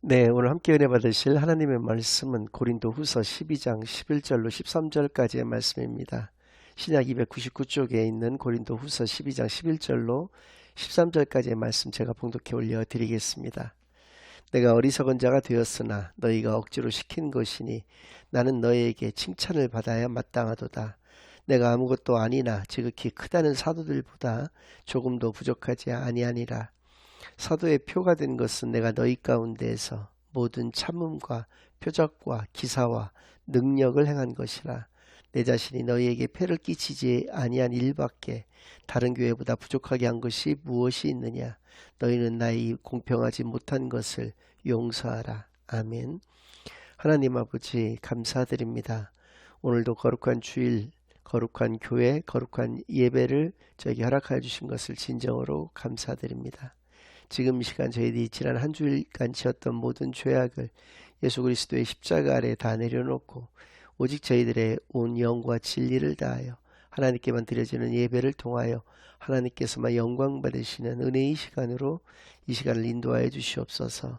네, 오늘 함께 은혜 받으실 하나님의 말씀은 고린도후서 12장 11절로 13절까지의 말씀입니다. 신약 299쪽에 있는 고린도후서 12장 11절로 13절까지의 말씀 제가 봉독해 올려드리겠습니다. 내가 어리석은 자가 되었으나 너희가 억지로 시킨 것이니 나는 너희에게 칭찬을 받아야 마땅하도다. 내가 아무것도 아니나 지극히 크다는 사도들보다 조금도 부족하지 아니하니라. 사도의 표가 된 것은 내가 너희 가운데에서 모든 참음과 표적과 기사와 능력을 행한 것이라. 내 자신이 너희에게 폐를 끼치지 아니한 일밖에 다른 교회보다 부족하게 한 것이 무엇이 있느냐. 너희는 나의 공평하지 못한 것을 용서하라. 아멘. 하나님 아버지 감사드립니다. 오늘도 거룩한 주일, 거룩한 교회, 거룩한 예배를 저에게 허락하여 주신 것을 진정으로 감사드립니다. 지금 이 시간 저희들이 지난 한 주일간 지었던 모든 죄악을 예수 그리스도의 십자가 아래 다 내려놓고 오직 저희들의 온 영과 진리를 다하여 하나님께만 드려지는 예배를 통하여 하나님께서만 영광 받으시는 은혜의 시간으로 이 시간을 인도하여 주시옵소서.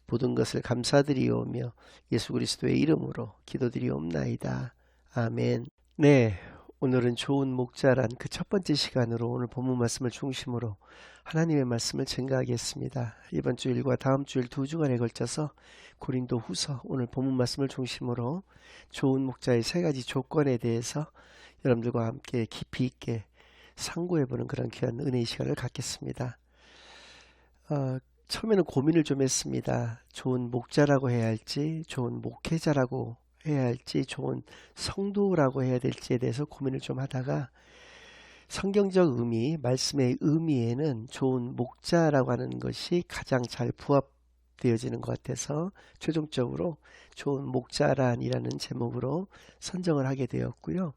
모든 것을 감사드리오며 예수 그리스도의 이름으로 기도드리옵나이다. 아멘. 네, 오늘은 좋은 목자란 그 첫 번째 시간으로 오늘 본문 말씀을 중심으로 하나님의 말씀을 증가하겠습니다. 이번 주일과 다음 주일 두 주간에 걸쳐서 고린도 후서 오늘 본문 말씀을 중심으로 좋은 목자의 세 가지 조건에 대해서 여러분들과 함께 깊이 있게 상고해보는 그런 귀한 은혜의 시간을 갖겠습니다. 처음에는 고민을 좀 했습니다. 좋은 목자라고 해야 할지, 좋은 목회자라고 해야 할지, 좋은 성도라고 해야 될지에 대해서 고민을 좀 하다가 성경적 의미, 말씀의 의미에는 좋은 목자라고 하는 것이 가장 잘 부합되어지는 것 같아서 최종적으로 좋은 목자란이라는 제목으로 선정을 하게 되었고요.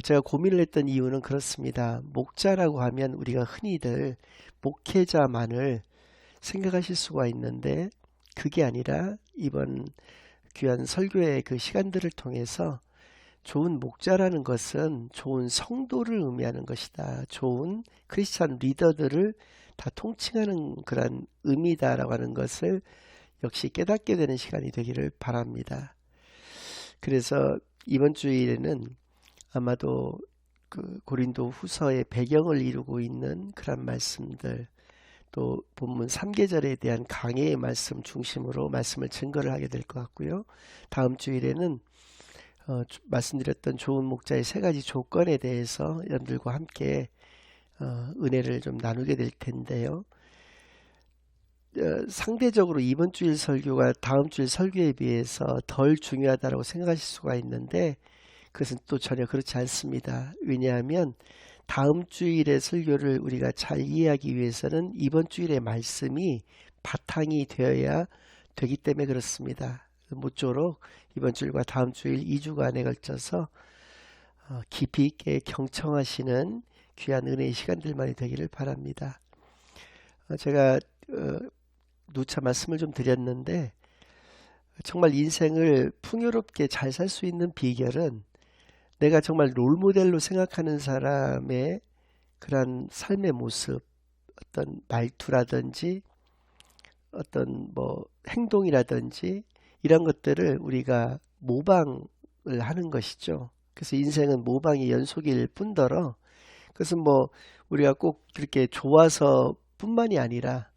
제가 고민을 했던 이유는 그렇습니다. 목자라고 하면 우리가 흔히들 목회자만을 생각하실 수가 있는데 그게 아니라 이번 귀한 설교의 그 시간들을 통해서 좋은 목자라는 것은 좋은 성도를 의미하는 것이다. 좋은 크리스찬 리더들을 다 통칭하는 그런 의미다라고 하는 것을 역시 깨닫게 되는 시간이 되기를 바랍니다. 그래서 이번 주일에는 아마도 그 고린도 후서의 배경을 이루고 있는 그런 말씀들, 또 본문 3계절에 대한 강해의 말씀 중심으로 말씀을 증거를 하게 될 것 같고요. 다음 주일에는 말씀드렸던 좋은 목자의 세 가지 조건에 대해서 여러분들과 함께 은혜를 좀 나누게 될 텐데요. 상대적으로 이번 주일 설교가 다음 주일 설교에 비해서 덜 중요하다고 생각하실 수가 있는데 그것은 또 전혀 그렇지 않습니다. 왜냐하면 다음 주일의 설교를 우리가 잘 이해하기 위해서는 이번 주일의 말씀이 바탕이 되어야 되기 때문에 그렇습니다. 모쪼록 이번 주일과 다음 주일 2주간에 걸쳐서 깊이 있게 경청하시는 귀한 은혜의 시간들만이 되기를 바랍니다. 제가 누차 말씀을 좀 드렸는데 정말 인생을 풍요롭게 잘 살 수 있는 비결은 내가 정말 롤모델로 생각하는 사람의 그런 삶의 모습, 어떤 말투라든지 어떤 뭐 행동이라든지 이런 것들을 우리가 모방을 하는 것이죠. 그래서 인생은 모방의 연속일 뿐더러 그것은 뭐 우리가 꼭 그렇게 좋아서 뿐만이 아니라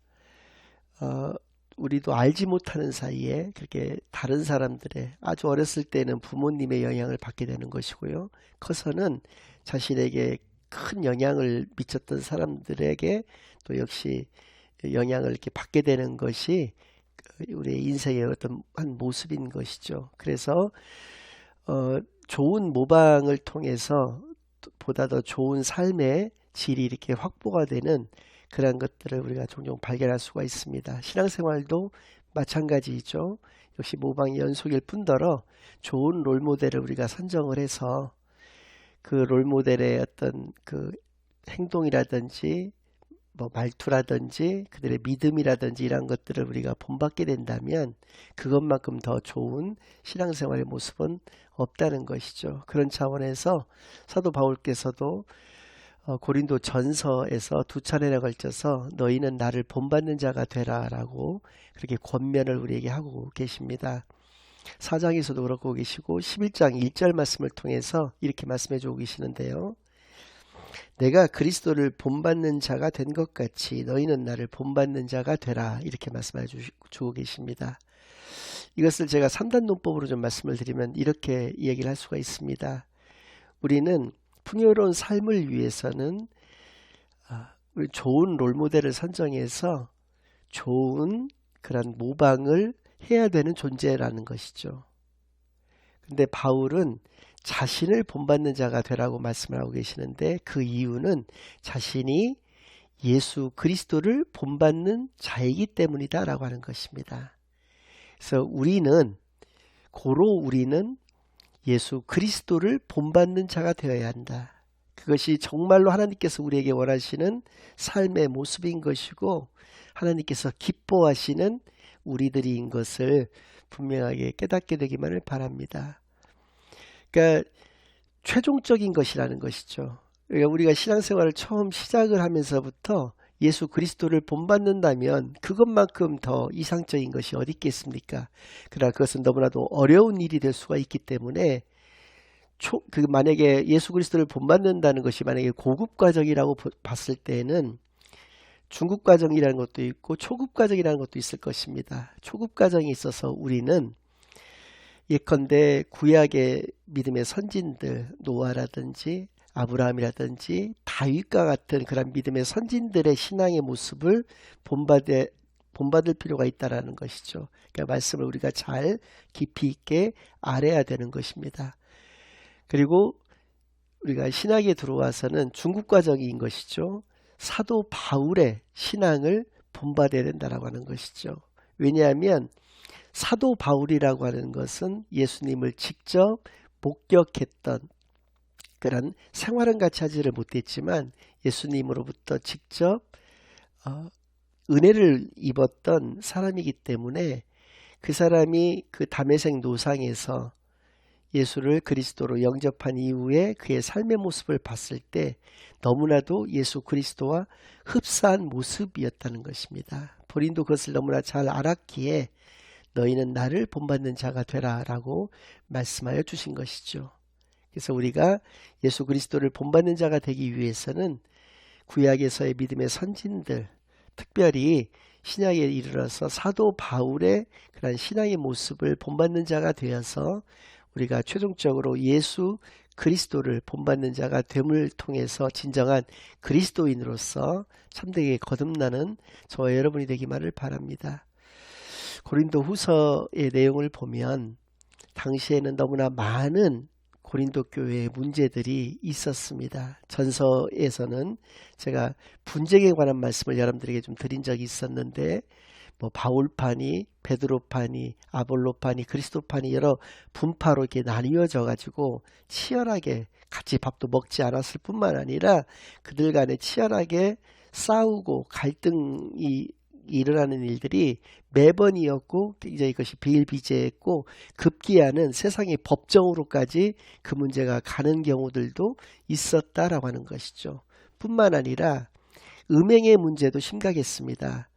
우리도 알지 못하는 사이에 그렇게 다른 사람들의 아주 어렸을 때는 부모님의 영향을 받게 되는 것이고요. 커서는 자신에게 큰 영향을 미쳤던 사람들에게 또 역시 영향을 이렇게 받게 되는 것이 우리의 인생의 어떤 한 모습인 것이죠. 그래서 좋은 모방을 통해서 보다 더 좋은 삶의 질이 이렇게 확보가 되는 그런 것들을 우리가 종종 발견할 수가 있습니다. 신앙생활도 마찬가지이죠. 역시 모방의 연속일 뿐더러 좋은 롤모델을 우리가 선정을 해서 그 롤모델의 어떤 그 행동이라든지 뭐 말투라든지 그들의 믿음이라든지 이런 것들을 우리가 본받게 된다면 그것만큼 더 좋은 신앙생활의 모습은 없다는 것이죠. 그런 차원에서 사도 바울께서도 고린도 전서에서 두 차례에 걸쳐서 너희는 나를 본받는 자가 되라 라고 그렇게 권면을 우리에게 하고 계십니다. 4장에서도 그렇고 계시고 11장 1절 말씀을 통해서 이렇게 말씀해 주고 계시는데요. 내가 그리스도를 본받는 자가 된 것 같이 너희는 나를 본받는 자가 되라 이렇게 말씀해 주고 계십니다. 이것을 제가 3단 논법으로 좀 말씀을 드리면 이렇게 이야기를 할 수가 있습니다. 우리는 풍요로운 삶을 위해서는 좋은 롤모델을 선정해서 좋은 그런 모방을 해야 되는 존재라는 것이죠. 근데 바울은 자신을 본받는 자가 되라고 말씀을 하고 계시는데 그 이유는 자신이 예수 그리스도를 본받는 자이기 때문이다 라고 하는 것입니다. 그래서 우리는 예수 그리스도를 본받는 자가 되어야 한다. 그것이 정말로 하나님께서 우리에게 원하시는 삶의 모습인 것이고 하나님께서 기뻐하시는 우리들인 것을 분명하게 깨닫게 되기만을 바랍니다. 그러니까 최종적인 것이라는 것이죠. 그러니까 우리가 신앙생활을 처음 시작을 하면서부터 예수 그리스도를 본받는다면 그것만큼 더 이상적인 것이 어디 있겠습니까? 그러나 그것은 너무나도 어려운 일이 될 수가 있기 때문에 만약에 예수 그리스도를 본받는다는 것이 만약에 고급 과정이라고 봤을 때는 중급 과정이라는 것도 있고 초급 과정이라는 것도 있을 것입니다. 초급 과정이 있어서 우리는 예컨대 구약의 믿음의 선진들 노아라든지 아브라함이라든지 다윗과 같은 그런 믿음의 선진들의 신앙의 모습을 본받을 필요가 있다는 것이죠. 그러니까 말씀을 우리가 잘 깊이 있게 알아야 되는 것입니다. 그리고 우리가 신학에 들어와서는 중급 과정인 것이죠. 사도 바울의 신앙을 본받아야 된다라고 하는 것이죠. 왜냐하면 사도 바울이라고 하는 것은 예수님을 직접 목격했던 그런 생활은 같이 하지를 못했지만 예수님으로부터 직접 은혜를 입었던 사람이기 때문에 그 사람이 그 다메섹 노상에서 예수를 그리스도로 영접한 이후에 그의 삶의 모습을 봤을 때 너무나도 예수 그리스도와 흡사한 모습이었다는 것입니다. 본인도 그것을 너무나 잘 알았기에 너희는 나를 본받는 자가 되라 라고 말씀하여 주신 것이죠. 그래서 우리가 예수 그리스도를 본받는 자가 되기 위해서는 구약에서의 믿음의 선진들, 특별히 신약에 이르러서 사도 바울의 그런 신앙의 모습을 본받는 자가 되어서 우리가 최종적으로 예수 그리스도를 본받는 자가 됨을 통해서 진정한 그리스도인으로서 참되게 거듭나는 저와 여러분이 되기만을 바랍니다. 고린도 후서의 내용을 보면 당시에는 너무나 많은 고린도 교회의 문제들이 있었습니다. 전서에서는 제가 분쟁에 관한 말씀을 여러분들에게 좀 드린 적이 있었는데 바울파니, 베드로파니, 아볼로파니, 그리스도파니 여러 분파로 이렇게 나뉘어져 가지고 치열하게 같이 밥도 먹지 않았을 뿐만 아니라 그들 간에 치열하게 싸우고 갈등이 일어나는 일들이 매번이었고 굉장히 이것이 비일비재했고 급기야는 세상의 법정으로까지 그 문제가 가는 경우들도 있었다라고 하는 것이죠. 뿐만 아니라 음행의 문제도 심각했습니다.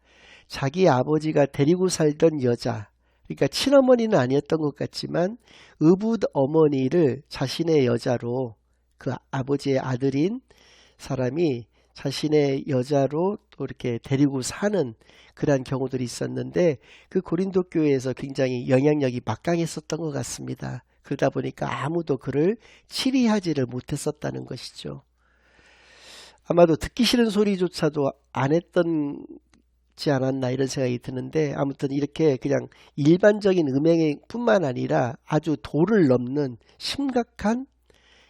자기 아버지가 데리고 살던 여자, 그러니까 친어머니는 아니었던 것 같지만 의붓 어머니를 자신의 여자로 그 아버지의 아들인 사람이 자신의 여자로 또 이렇게 데리고 사는 그러한 경우들이 있었는데 그 고린도 교회에서 굉장히 영향력이 막강했었던 것 같습니다. 그러다 보니까 아무도 그를 치리하지를 못했었다는 것이죠. 아마도 듣기 싫은 소리조차도 안 했던지 않았나 이런 생각이 드는데 아무튼 이렇게 그냥 일반적인 음행의 뿐만 아니라 아주 도를 넘는 심각한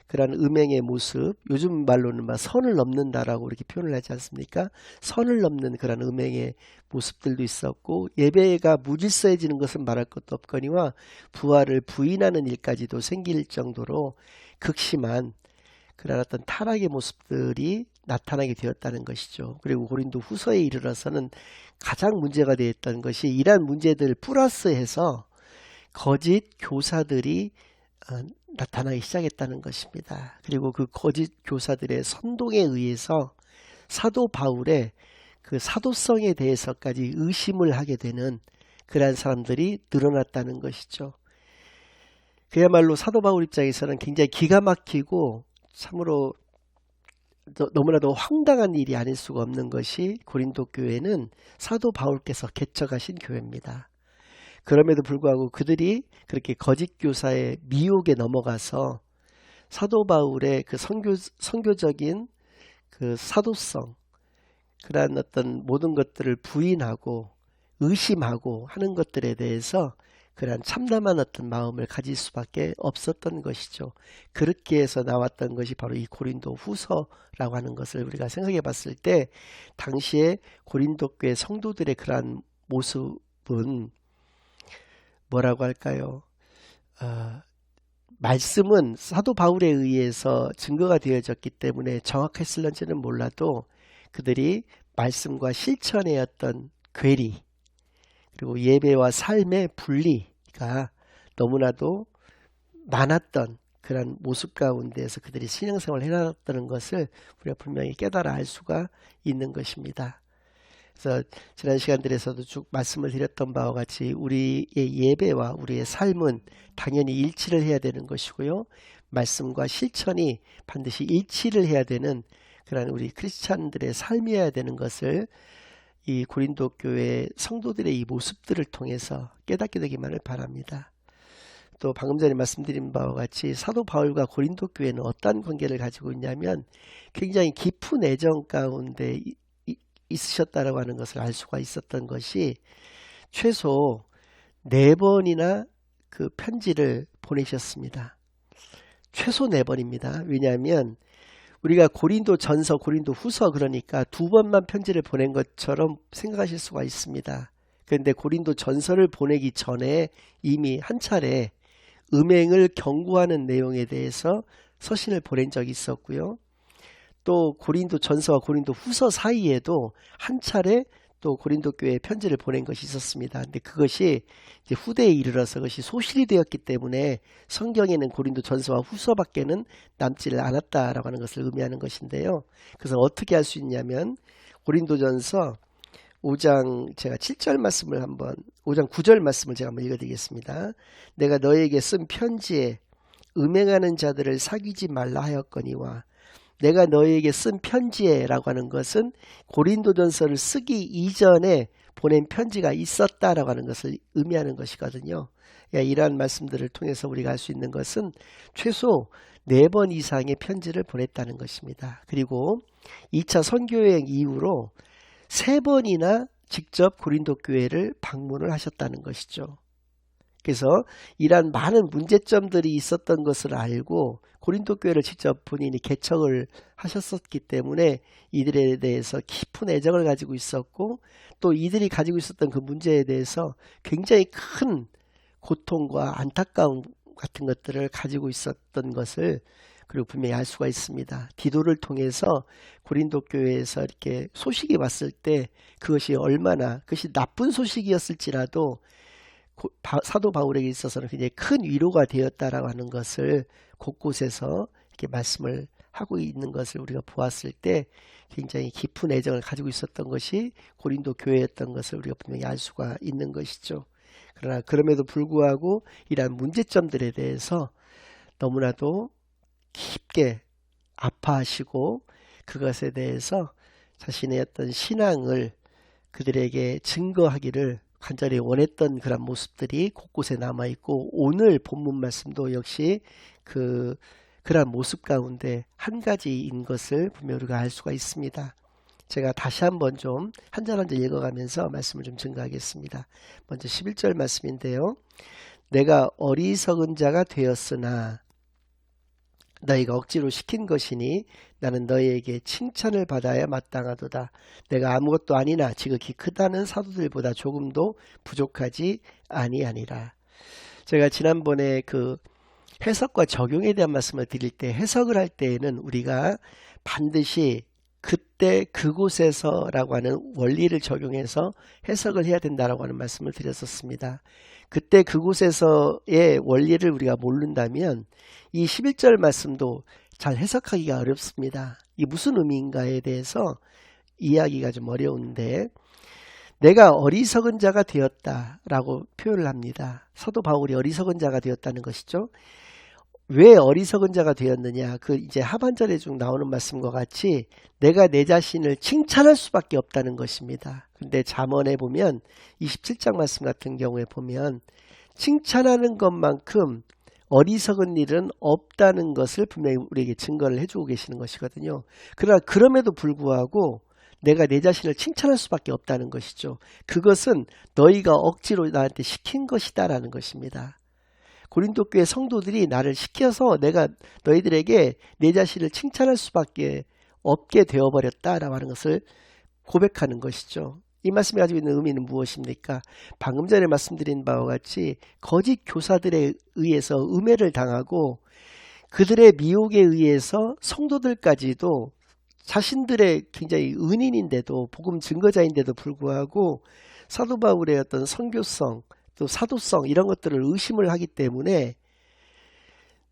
그런 음행의 모습, 요즘 말로는 막 선을 넘는다라고 이렇게 표현을 하지 않습니까? 선을 넘는 그런 음행의 모습들도 있었고 예배가 무질서해지는 것은 말할 것도 없거니와 부활을 부인하는 일까지도 생길 정도로 극심한 그런 어떤 타락의 모습들이 나타나게 되었다는 것이죠. 그리고 고린도 후서에 이르러서는 가장 문제가 되었던 것이 이러한 문제들을 플러스해서 거짓 교사들이 나타나기 시작했다는 것입니다. 그리고 그 거짓 교사들의 선동에 의해서 사도 바울의 그 사도성에 대해서까지 의심을 하게 되는 그러한 사람들이 늘어났다는 것이죠. 그야말로 사도 바울 입장에서는 굉장히 기가 막히고 참으로 너무나도 황당한 일이 아닐 수가 없는 것이 고린도 교회는 사도 바울께서 개척하신 교회입니다. 그럼에도 불구하고 그들이 그렇게 거짓 교사의 미혹에 넘어가서 사도 바울의 그 선교적인 그 사도성, 그러한 어떤 모든 것들을 부인하고 의심하고 하는 것들에 대해서 그러한 참담한 어떤 마음을 가질 수밖에 없었던 것이죠. 그렇게 해서 나왔던 것이 바로 이 고린도 후서라고 하는 것을 우리가 생각해 봤을 때 당시에 고린도 교회 성도들의 그러한 모습은 뭐라고 할까요? 말씀은 사도 바울에 의해서 증거가 되어졌기 때문에 정확했을런지는 몰라도 그들이 말씀과 실천의 어떤 괴리 그리고 예배와 삶의 분리가 너무나도 많았던 그런 모습 가운데에서 그들이 신앙생활을 해나갔다는 것을 우리가 분명히 깨달아 알 수가 있는 것입니다. 그래서 지난 시간들에서도 쭉 말씀을 드렸던 바와 같이 우리의 예배와 우리의 삶은 당연히 일치를 해야 되는 것이고요. 말씀과 실천이 반드시 일치를 해야 되는 그런 우리 크리스찬들의 삶이어야 되는 것을 이 고린도 교회 성도들의 이 모습들을 통해서 깨닫게 되기만을 바랍니다. 또 방금 전에 말씀드린 바와 같이 사도 바울과 고린도 교회는 어떤 관계를 가지고 있냐면 굉장히 깊은 애정 가운데 있으셨다라고 하는 것을 알 수가 있었던 것이 최소 4번이나 그 편지를 보내셨습니다. 최소 4번입니다. 왜냐하면 우리가 고린도 전서, 고린도 후서 그러니까 2번만 편지를 보낸 것처럼 생각하실 수가 있습니다. 그런데 고린도 전서를 보내기 전에 이미 한 차례 음행을 경고하는 내용에 대해서 서신을 보낸 적이 있었고요. 또 고린도 전서와 고린도 후서 사이에도 한 차례 또 고린도 교회에 편지를 보낸 것이 있었습니다. 근데 그것이 이제 후대에 이르러서 그것이 소실이 되었기 때문에 성경에는 고린도 전서와 후서밖에는 남지를 않았다라고 하는 것을 의미하는 것인데요. 그래서 어떻게 할 수 있냐면 고린도 전서 5장 제가 7절 말씀을 5장 9절 말씀을 제가 한번 읽어드리겠습니다. 내가 너에게 쓴 편지에 음행하는 자들을 사귀지 말라 하였거니와 내가 너에게 쓴 편지에 라고 하는 것은 고린도전서를 쓰기 이전에 보낸 편지가 있었다라고 하는 것을 의미하는 것이거든요. 이러한 말씀들을 통해서 우리가 알 수 있는 것은 최소 4번 이상의 편지를 보냈다는 것입니다. 그리고 2차 선교여행 이후로 3번이나 직접 고린도 교회를 방문을 하셨다는 것이죠. 그래서 이러한 많은 문제점들이 있었던 것을 알고 고린도 교회를 직접 본인이 개척을 하셨었기 때문에 이들에 대해서 깊은 애정을 가지고 있었고 또 이들이 가지고 있었던 그 문제에 대해서 굉장히 큰 고통과 안타까움 같은 것들을 가지고 있었던 것을 그리고 분명히 알 수가 있습니다. 디도를 통해서 고린도 교회에서 이렇게 소식이 왔을 때 그것이 얼마나 그것이 나쁜 소식이었을지라도 사도 바울에게 있어서는 굉장히 큰 위로가 되었다라고 하는 것을 곳곳에서 이렇게 말씀을 하고 있는 것을 우리가 보았을 때 굉장히 깊은 애정을 가지고 있었던 것이 고린도 교회였던 것을 우리가 분명히 알 수가 있는 것이죠. 그러나 그럼에도 불구하고 이러한 문제점들에 대해서 너무나도 깊게 아파하시고 그것에 대해서 자신의 어떤 신앙을 그들에게 증거하기를 간절히 원했던 그런 모습들이 곳곳에 남아있고 오늘 본문 말씀도 역시 그런 모습 가운데 한 가지인 것을 분명히 우리가 알 수가 있습니다. 제가 다시 한번 좀 한 절 한 절 읽어가면서 말씀을 좀 증거하겠습니다. 먼저 11절 말씀인데요. 내가 어리석은 자가 되었으나 너희가 억지로 시킨 것이니 나는 너희에게 칭찬을 받아야 마땅하도다. 내가 아무것도 아니나 지극히 크다는 사도들보다 조금도 부족하지 아니하니라. 제가 지난번에 그 해석과 적용에 대한 말씀을 드릴 때 해석을 할 때에는 우리가 반드시 그때 그곳에서라고 하는 원리를 적용해서 해석을 해야 된다라고 하는 말씀을 드렸었습니다. 그때 그곳에서의 원리를 우리가 모른다면 이 11절 말씀도 잘 해석하기가 어렵습니다. 이게 무슨 의미인가에 대해서 이해하기가 좀 어려운데, 내가 어리석은 자가 되었다라고 표현을 합니다. 사도 바울이 어리석은 자가 되었다는 것이죠. 왜 어리석은 자가 되었느냐? 그 이제 하반절에 쭉 나오는 말씀과 같이 내가 내 자신을 칭찬할 수밖에 없다는 것입니다. 근데 잠언에 보면 27장 말씀 같은 경우에 보면 칭찬하는 것만큼 어리석은 일은 없다는 것을 분명히 우리에게 증거를 해주고 계시는 것이거든요. 그러나 그럼에도 불구하고 내가 내 자신을 칭찬할 수밖에 없다는 것이죠. 그것은 너희가 억지로 나한테 시킨 것이다라는 것입니다. 고린도 교회 성도들이 나를 시켜서 내가 너희들에게 내 자신을 칭찬할 수밖에 없게 되어버렸다라고 하는 것을 고백하는 것이죠. 이 말씀이 가지고 있는 의미는 무엇입니까? 방금 전에 말씀드린 바와 같이 거짓 교사들에 의해서 음해를 당하고 그들의 미혹에 의해서 성도들까지도 자신들의 굉장히 은인인데도 복음 증거자인데도 불구하고 사도 바울의 어떤 선교성 또 사도성 이런 것들을 의심을 하기 때문에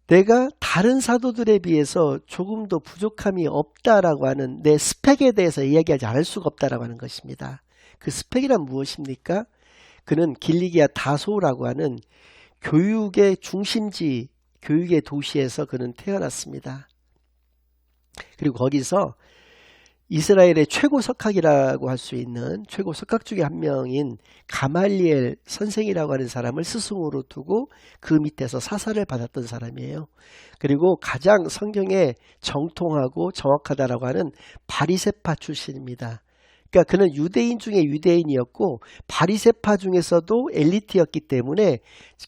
내가 다른 사도들에 비해서 조금 더 부족함이 없다라고 하는 내 스펙에 대해서 이야기하지 않을 수가 없다라고 하는 것입니다. 그 스펙이란 무엇입니까? 그는 길리기아 다소라고 하는 교육의 중심지, 교육의 도시에서 그는 태어났습니다. 그리고 거기서 이스라엘의 최고 석학이라고 할 수 있는 최고 석학 중에 한 명인 가말리엘 선생이라고 하는 사람을 스승으로 두고 그 밑에서 사사를 받았던 사람이에요. 그리고 가장 성경에 정통하고 정확하다라고 하는 바리새파 출신입니다. 그러니까 그는 유대인 중에 유대인이었고 바리새파 중에서도 엘리트였기 때문에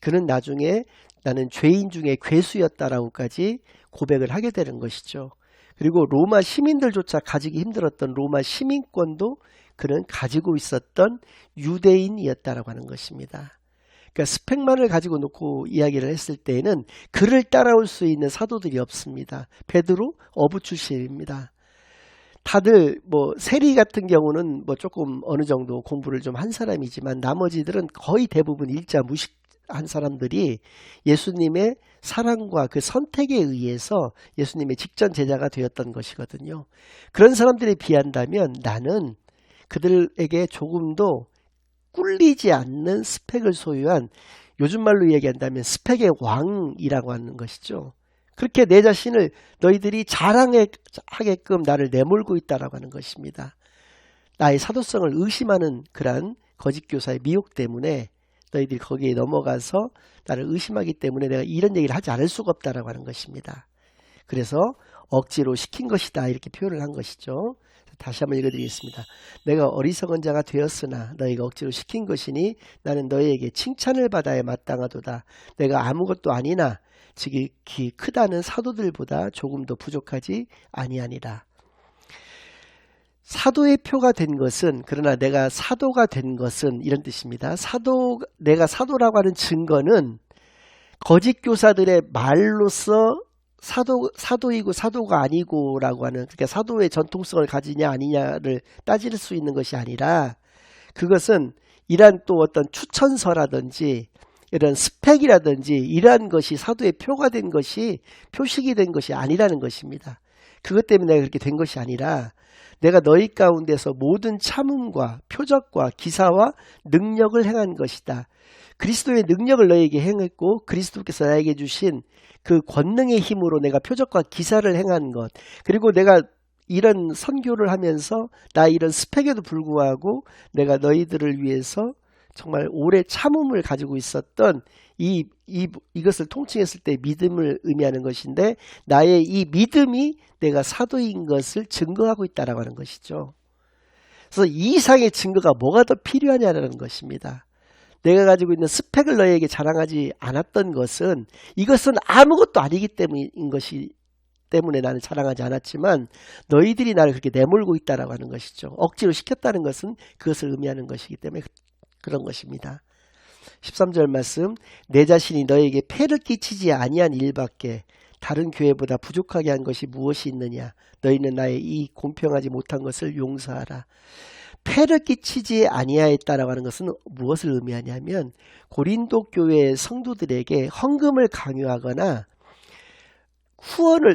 그는 나중에 나는 죄인 중에 괴수였다라고까지 고백을 하게 되는 것이죠. 그리고 로마 시민들조차 가지기 힘들었던 로마 시민권도 그는 가지고 있었던 유대인이었다라고 하는 것입니다. 그러니까 스펙만을 가지고 놓고 이야기를 했을 때에는 그를 따라올 수 있는 사도들이 없습니다. 베드로 어부 출신입니다. 다들 뭐 세리 같은 경우는 뭐 조금 어느 정도 공부를 좀 한 사람이지만 나머지들은 거의 대부분 일자 무식한 사람들이 예수님의 사랑과 그 선택에 의해서 예수님의 직전 제자가 되었던 것이거든요. 그런 사람들에 비한다면 나는 그들에게 조금도 꿀리지 않는 스펙을 소유한, 요즘 말로 얘기한다면 스펙의 왕이라고 하는 것이죠. 그렇게 내 자신을 너희들이 자랑하게끔 나를 내몰고 있다라고 하는 것입니다. 나의 사도성을 의심하는 그러한 거짓 교사의 미혹 때문에 너희들이 거기에 넘어가서 나를 의심하기 때문에 내가 이런 얘기를 하지 않을 수가 없다라고 하는 것입니다. 그래서 억지로 시킨 것이다 이렇게 표현을 한 것이죠. 다시 한번 읽어드리겠습니다. 내가 어리석은 자가 되었으나 너희가 억지로 시킨 것이니 나는 너희에게 칭찬을 받아야 마땅하도다. 내가 아무것도 아니나 지극히 크다는 사도들보다 조금 더 부족하지 아니하니라. 사도의 표가 된 것은, 그러나 내가 사도가 된 것은 이런 뜻입니다. 내가 사도라고 하는 증거는 거짓 교사들의 말로서 사도이고 사도가 아니고라고 하는, 그러니까 사도의 전통성을 가지냐 아니냐를 따질 수 있는 것이 아니라 그것은 이러한 또 어떤 추천서라든지 이런 스펙이라든지 이러한 것이 사도의 표가 된 것이, 표식이 된 것이 아니라는 것입니다. 그것 때문에 내가 그렇게 된 것이 아니라 내가 너희 가운데서 모든 참음과 표적과 기사와 능력을 행한 것이다. 그리스도의 능력을 너희에게 행했고 그리스도께서 나에게 주신 그 권능의 힘으로 내가 표적과 기사를 행한 것, 그리고 내가 이런 선교를 하면서 나 이런 스펙에도 불구하고 내가 너희들을 위해서 정말 오래 참음을 가지고 있었던 이것을 통칭했을 때 믿음을 의미하는 것인데, 나의 이 믿음이 내가 사도인 것을 증거하고 있다라고 하는 것이죠. 그래서 이 이상의 증거가 뭐가 더 필요하냐는 것입니다. 내가 가지고 있는 스펙을 너희에게 자랑하지 않았던 것은, 이것은 아무것도 아니기 때문에 나는 자랑하지 않았지만 너희들이 나를 그렇게 내몰고 있다라고 하는 것이죠. 억지로 시켰다는 것은 그것을 의미하는 것이기 때문에 그런 것입니다. 13절 말씀, 내 자신이 너에게 폐를 끼치지 아니한 일밖에 다른 교회보다 부족하게 한 것이 무엇이 있느냐? 너희는 나의 이 공평하지 못한 것을 용서하라. 폐를 끼치지 아니하였다라고 하는 것은 무엇을 의미하냐면 고린도 교회 성도들에게 헌금을 강요하거나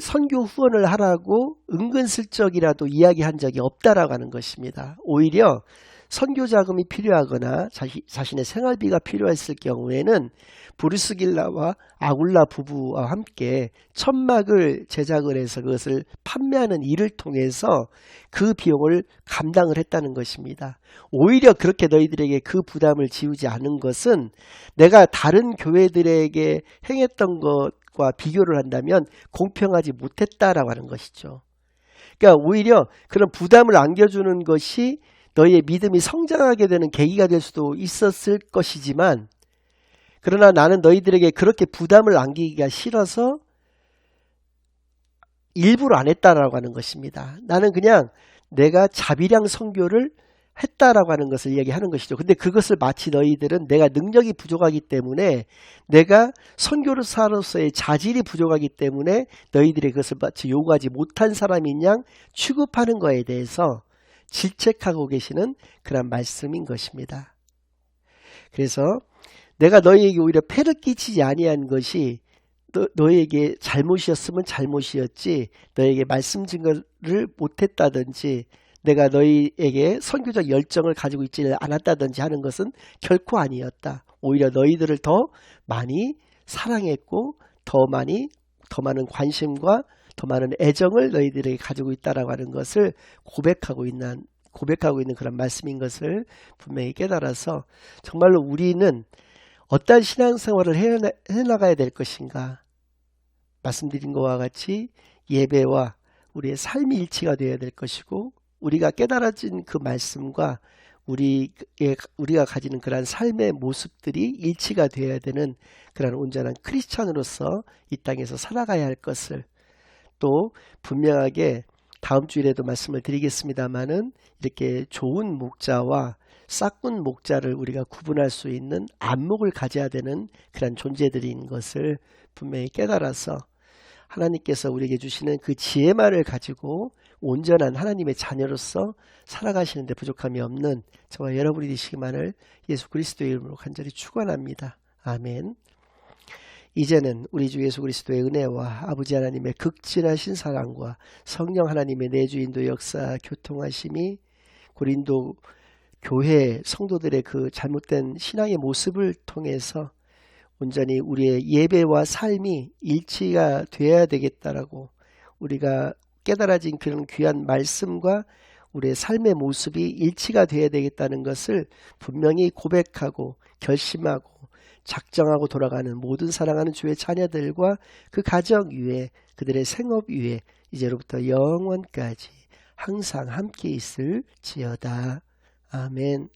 선교 후원을 하라고 은근슬쩍이라도 이야기한 적이 없다라고 하는 것입니다. 오히려 선교 자금이 필요하거나 자신의 생활비가 필요했을 경우에는 브루스길라와 아굴라 부부와 함께 천막을 제작을 해서 그것을 판매하는 일을 통해서 그 비용을 감당을 했다는 것입니다. 오히려 그렇게 너희들에게 그 부담을 지우지 않은 것은 내가 다른 교회들에게 행했던 것과 비교를 한다면 공평하지 못했다라고 하는 것이죠. 그러니까 오히려 그런 부담을 안겨주는 것이 너희의 믿음이 성장하게 되는 계기가 될 수도 있었을 것이지만, 그러나 나는 너희들에게 그렇게 부담을 안기기가 싫어서 일부러 안 했다라고 하는 것입니다. 나는 그냥 내가 자비량 선교를 했다라고 하는 것을 이야기하는 것이죠. 근데 그것을 마치 너희들은 내가 능력이 부족하기 때문에, 내가 선교사로서의 자질이 부족하기 때문에 너희들이 그것을 마치 요구하지 못한 사람인 양 취급하는 것에 대해서 질책하고 계시는 그런 말씀인 것입니다. 그래서 내가 너희에게 오히려 폐를 끼치지 아니한 것이 너희에게 잘못이었으면 잘못이었지, 너희에게 말씀 증거를 못했다든지 내가 너희에게 선교적 열정을 가지고 있지 않았다든지 하는 것은 결코 아니었다. 오히려 너희들을 더 많이 사랑했고 더 많은 관심과 더 많은 애정을 너희들에게 가지고 있다라고 하는 것을 고백하고 있는 그런 말씀인 것을 분명히 깨달아서, 정말로 우리는 어떤 신앙생활을 해나가야 될 것인가, 말씀드린 것과 같이 예배와 우리의 삶이 일치가 되어야 될 것이고, 우리가 깨달아진 그 말씀과 우리가 가지는 그러한 삶의 모습들이 일치가 되어야 되는 그런 온전한 크리스찬으로서 이 땅에서 살아가야 할 것을, 또 분명하게 다음 주일에도 말씀을 드리겠습니다마는 이렇게 좋은 목자와 싹군 목자를 우리가 구분할 수 있는 안목을 가져야 되는 그런 존재들인 것을 분명히 깨달아서 하나님께서 우리에게 주시는 그 지혜만을 가지고 온전한 하나님의 자녀로서 살아가시는 데 부족함이 없는 저와 여러분이 되시기만을 예수 그리스도의 이름으로 간절히 축원합니다. 아멘. 이제는 우리 주 예수 그리스도의 은혜와 아버지 하나님의 극진하신 사랑과 성령 하나님의 내주 인도 역사 교통하심이 고린도 교회 성도들의 그 잘못된 신앙의 모습을 통해서 온전히 우리의 예배와 삶이 일치가 되어야 되겠다라고, 우리가 깨달아진 그런 귀한 말씀과 우리의 삶의 모습이 일치가 되어야 되겠다는 것을 분명히 고백하고 결심하고 작정하고 돌아가는 모든 사랑하는 주의 자녀들과 그 가정 위에, 그들의 생업 위에 이제로부터 영원까지 항상 함께 있을지어다. 아멘.